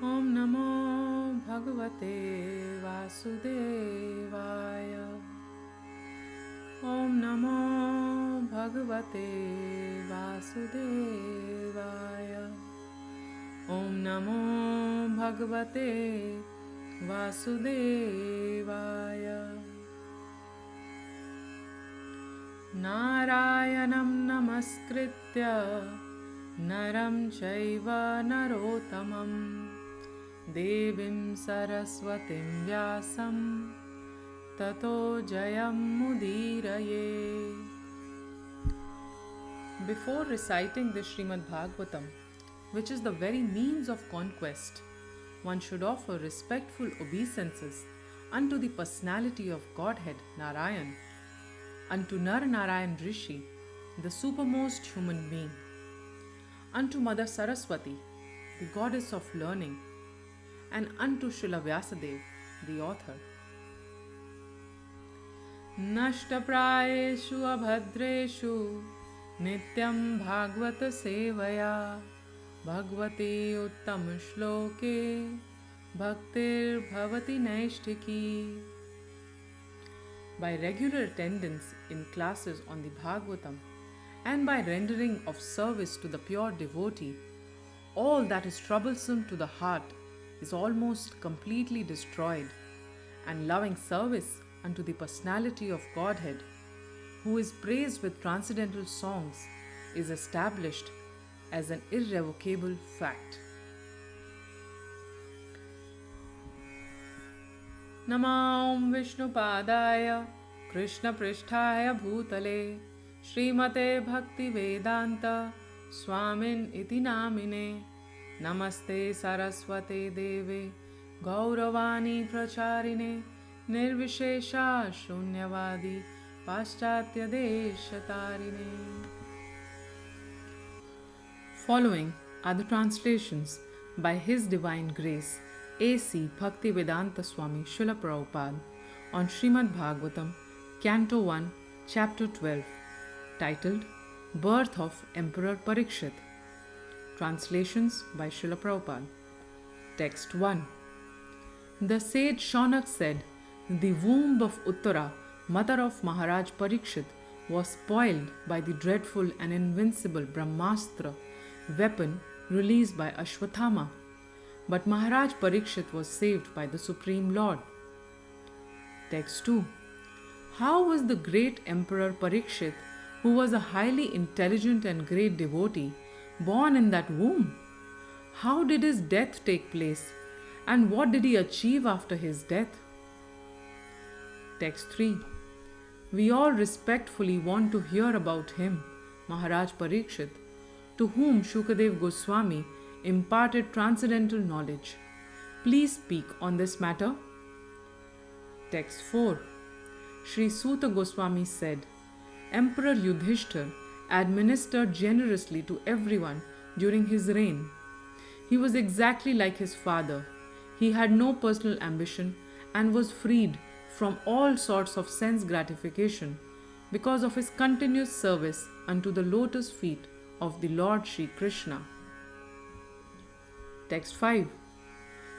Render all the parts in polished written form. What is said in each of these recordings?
Om Namo Bhagavate Vasudevaya. Om Namo Bhagavate Vasudevaya. Om Namo Bhagavate Vasudevaya. Narayanam Namaskritya Naram Chaiva Narottamam Devim Saraswatim Vyasam Tato Jayam Mudiraye. Before reciting the Srimad Bhagavatam, which is the very means of conquest, one should offer respectful obeisances unto the personality of Godhead Narayan, unto Nar Narayan Rishi, the supermost human being, unto Mother Saraswati, the goddess of learning, and unto Srila Vyasadev, the author. Nashtaprayeshu abhadreshu nityam bhagavata sevaya bhagavate uttam shloke bhaktir bhavati naishtiki. By regular attendance in classes on the Bhagavatam and by rendering of service to the pure devotee, all that is troublesome to the heart is almost completely destroyed, and loving service unto the personality of Godhead, who is praised with transcendental songs, is established as an irrevocable fact. Namam Vishnupadaya Krishna Pristhaya Bhutale Srimate Bhaktivedanta Swamin iti namine Namaste Saraswate Deve Gauravani Pracharine Nirvishesha Shunyavadi Paschatya Deshatarine. Following are the translations by His Divine Grace A.C. Bhaktivedanta Swami Srila Prabhupada on Srimad Bhagavatam, Canto 1, Chapter 12, titled Birth of Emperor Parikshit. Translations by Srila Prabhupada. Text 1. The sage Shaunak said, the womb of Uttara, mother of Maharaj Parikshit, was spoiled by the dreadful and invincible Brahmastra, weapon released by Ashwathama. But Maharaj Parikshit was saved by the Supreme Lord. Text 2. How was the great Emperor Parikshit, who was a highly intelligent and great devotee, born in that womb? How did his death take place, and what did he achieve after his death? Text 3. We all respectfully want to hear about him, Maharaj Parikshit, to whom Shukadev Goswami imparted transcendental knowledge. Please speak on this matter. Text 4. Sri Suta Goswami said, Emperor Yudhishthir administered generously to everyone during his reign. He was exactly like his father. He had no personal ambition and was freed from all sorts of sense gratification because of his continuous service unto the lotus feet of the Lord Shri Krishna. Text 5.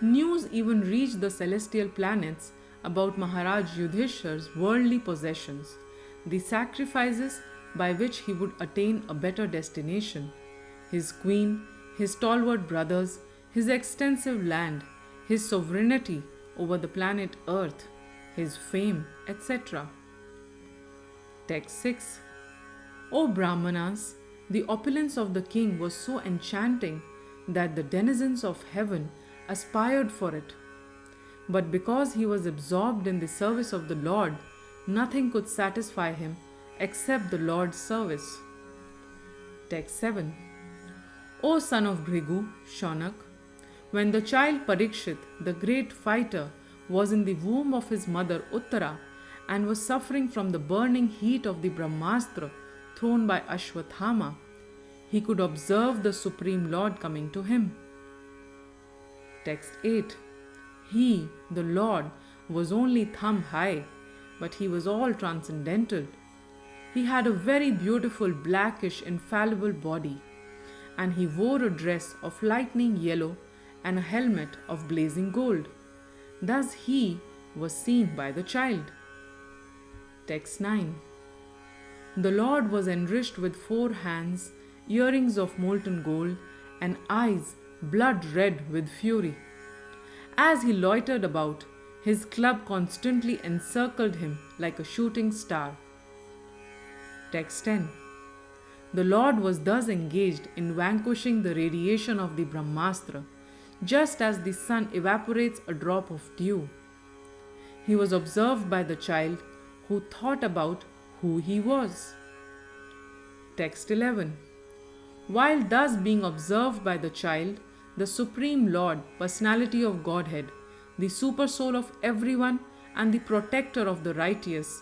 News even reached the celestial planets about Maharaj Yudhishthir's worldly possessions, the sacrifices by which he would attain a better destination, his queen, his stalwart brothers, his extensive land, his sovereignty over the planet Earth, his fame, etc. Text 6. O Brahmanas, the opulence of the king was so enchanting that the denizens of heaven aspired for it. But because he was absorbed in the service of the Lord, nothing could satisfy him except the Lord's service. Text 7. O son of Bhrigu, Shaunak, when the child Parikshit, the great fighter, was in the womb of his mother Uttara and was suffering from the burning heat of the Brahmastra thrown by Ashwathama, he could observe the Supreme Lord coming to him. Text 8. He, the Lord, was only thumb high, but he was all transcendental. He had a very beautiful blackish infallible body, and he wore a dress of lightning yellow and a helmet of blazing gold. Thus he was seen by the child. Text 9. The Lord was enriched with 4 hands, earrings of molten gold, and eyes blood red with fury. As he loitered about, his club constantly encircled him like a shooting star. Text 10. The Lord was thus engaged in vanquishing the radiation of the Brahmastra, just as the sun evaporates a drop of dew. He was observed by the child, who thought about who he was. Text 11. While thus being observed by the child, the Supreme Lord, Personality of Godhead, the Supersoul of everyone and the Protector of the righteous,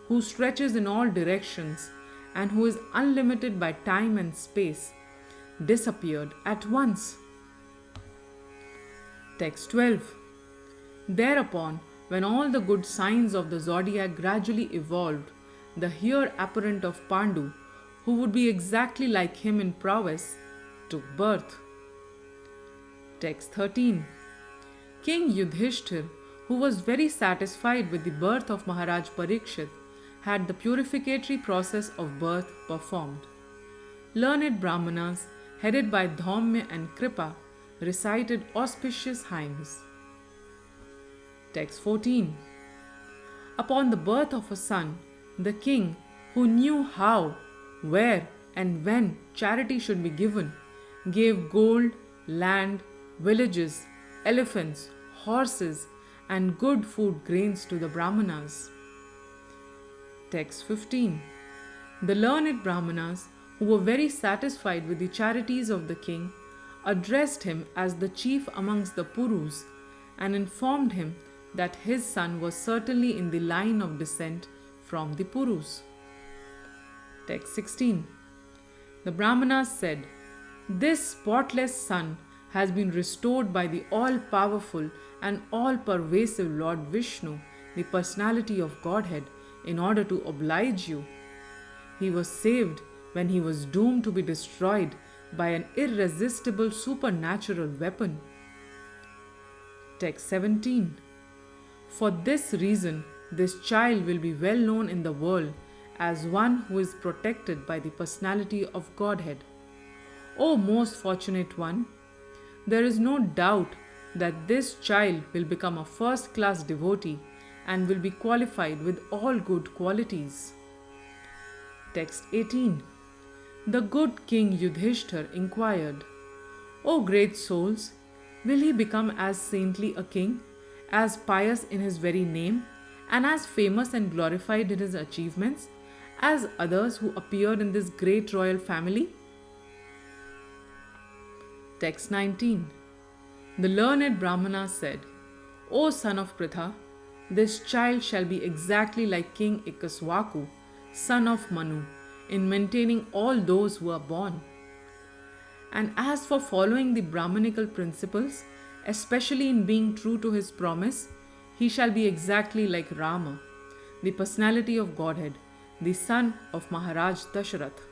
who stretches in all directions and who is unlimited by time and space, disappeared at once. Text 12. Thereupon, when all the good signs of the zodiac gradually evolved, the heir apparent of Pandu, who would be exactly like him in prowess, took birth. Text 13. King Yudhishthir, who was very satisfied with the birth of Maharaj Parikshit, had the purificatory process of birth performed. Learned Brahmanas, headed by Dhaumya and Kripa, recited auspicious hymns. Text 14. Upon the birth of a son, the king, who knew how, where, and when charity should be given, gave gold, land, villages, elephants, horses, and good food grains to the Brahmanas. Text 15. The learned Brahmanas, who were very satisfied with the charities of the king, addressed him as the chief amongst the Purus and informed him that his son was certainly in the line of descent from the Purus. Text 16. The Brahmanas said, "This spotless son has been restored by the all-powerful and all-pervasive Lord Vishnu, the Personality of Godhead, in order to oblige you. He was saved when he was doomed to be destroyed by an irresistible supernatural weapon." Text 17. For this reason, this child will be well known in the world as one who is protected by the Personality of Godhead. O most fortunate one, there is no doubt that this child will become a first-class devotee and will be qualified with all good qualities. Text 18. The good King Yudhishthir inquired, "O great souls, will he become as saintly a king, as pious in his very name, and as famous and glorified in his achievements as others who appeared in this great royal family?" Text 19. The learned Brahmana said, "O son of Pritha, this child shall be exactly like King Ikaswaku, son of Manu, in maintaining all those who are born. And as for following the Brahmanical principles, especially in being true to his promise, he shall be exactly like Rama, the Personality of Godhead, the son of Maharaj Dasharath."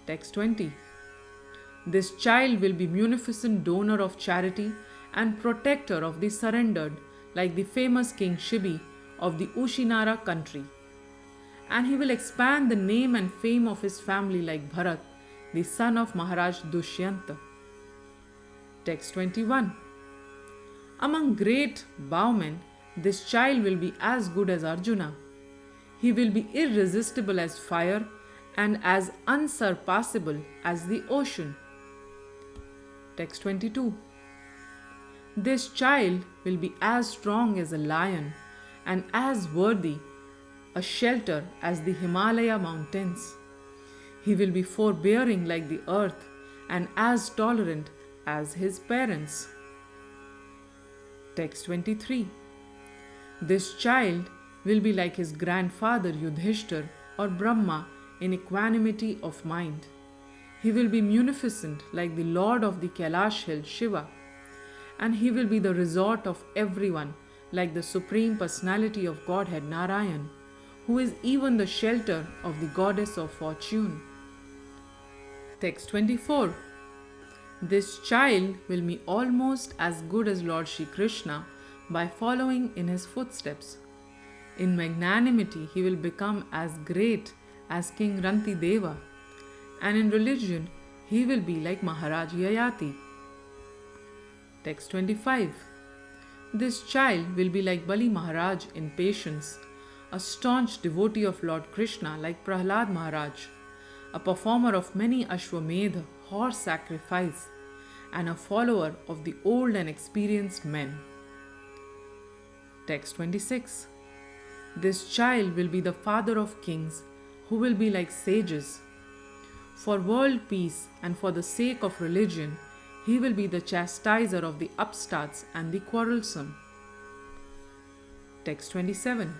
Text 20. This child will be munificent donor of charity and protector of the surrendered, like the famous King Shibi of the Ushinara country. And he will expand the name and fame of his family like Bharat, the son of Maharaj Dushyanta. Text 21. Among great bowmen, this child will be as good as Arjuna. He will be irresistible as fire and as unsurpassable as the ocean. Text 22. This child will be as strong as a lion and as worthy a shelter as the Himalaya mountains. He will be forbearing like the earth and as tolerant as his parents. Text 23. This child will be like his grandfather Yudhishthir or Brahma in equanimity of mind. He will be munificent like the Lord of the Kailash hill Shiva, and he will be the resort of everyone like the Supreme Personality of Godhead Narayan, who is even the shelter of the Goddess of Fortune. Text 24. This child will be almost as good as Lord Shri Krishna by following in his footsteps. In magnanimity, he will become as great as King Ranti Deva, and in religion, he will be like Maharaj Yayati. Text 25. This child will be like Bali Maharaj in patience, a staunch devotee of Lord Krishna like Prahlad Maharaj, a performer of many Ashwamedha, horse sacrifice, and a follower of the old and experienced men. Text 26. This child will be the father of kings, who will be like sages. For world peace and for the sake of religion, he will be the chastiser of the upstarts and the quarrelsome. Text 27.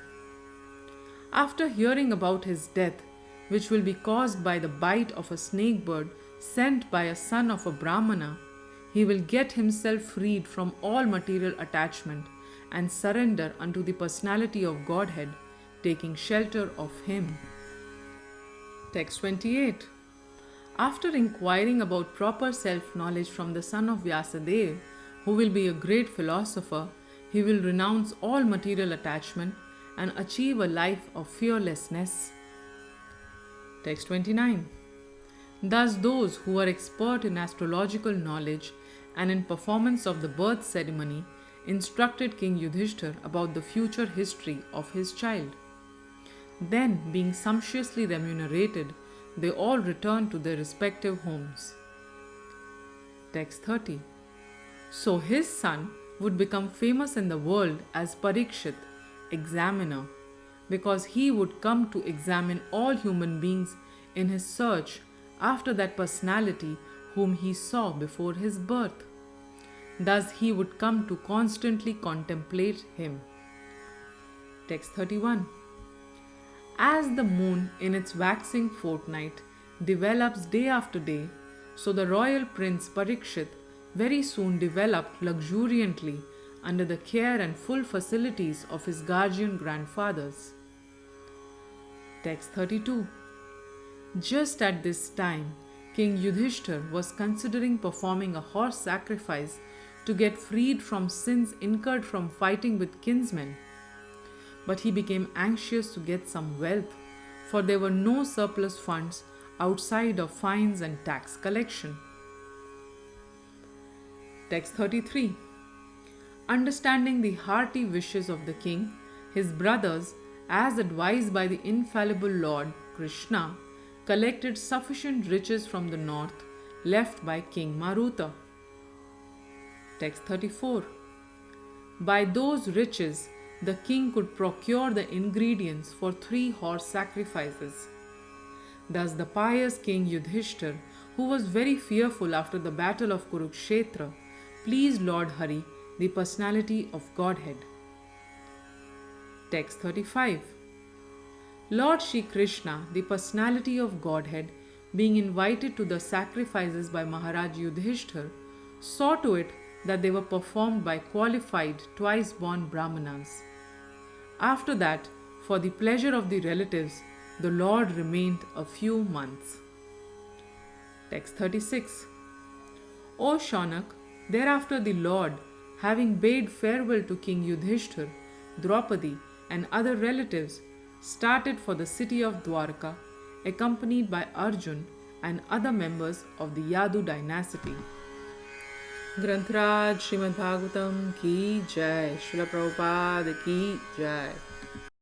After hearing about his death, which will be caused by the bite of a snake bird sent by a son of a Brahmana, he will get himself freed from all material attachment and surrender unto the personality of Godhead, taking shelter of him. Text 28. After inquiring about proper self-knowledge from the son of Vyasadeva, who will be a great philosopher, he will renounce all material attachment and achieve a life of fearlessness. Text 29. Thus those who are expert in astrological knowledge and in performance of the birth ceremony instructed King Yudhishthir about the future history of his child. Then, being sumptuously remunerated, they all returned to their respective homes. Text 30. So his son would become famous in the world as Parikshit, examiner, because he would come to examine all human beings in his search after that personality whom he saw before his birth. Thus he would come to constantly contemplate him. Text 31. As the moon in its waxing fortnight develops day after day, so the royal prince Parikshit very soon developed luxuriantly under the care and full facilities of his guardian grandfathers. Text 32. Just at this time, King Yudhishthir was considering performing a horse sacrifice to get freed from sins incurred from fighting with kinsmen. But he became anxious to get some wealth, for there were no surplus funds outside of fines and tax collection. Text 33. Understanding the hearty wishes of the king, his brothers, as advised by the infallible Lord Krishna, collected sufficient riches from the north left by King Maruta. Text 34. By those riches, the king could procure the ingredients for 3 horse sacrifices. Thus the pious King Yudhishthir, who was very fearful after the battle of Kurukshetra, pleased Lord Hari, the personality of Godhead. Text 35. Lord Shri Krishna, the personality of Godhead, being invited to the sacrifices by Maharaj Yudhishthir, saw to it that they were performed by qualified twice-born Brahmanas. After that, for the pleasure of the relatives, the Lord remained a few months. Text 36. O Shaunak, thereafter the Lord, having bade farewell to King Yudhishthir, Draupadi, and other relatives, started for the city of Dwarka, accompanied by Arjun and other members of the Yadu dynasty. Grantraj Srimad Bhagavatam ki jai, Srila Prabhupada ki jai.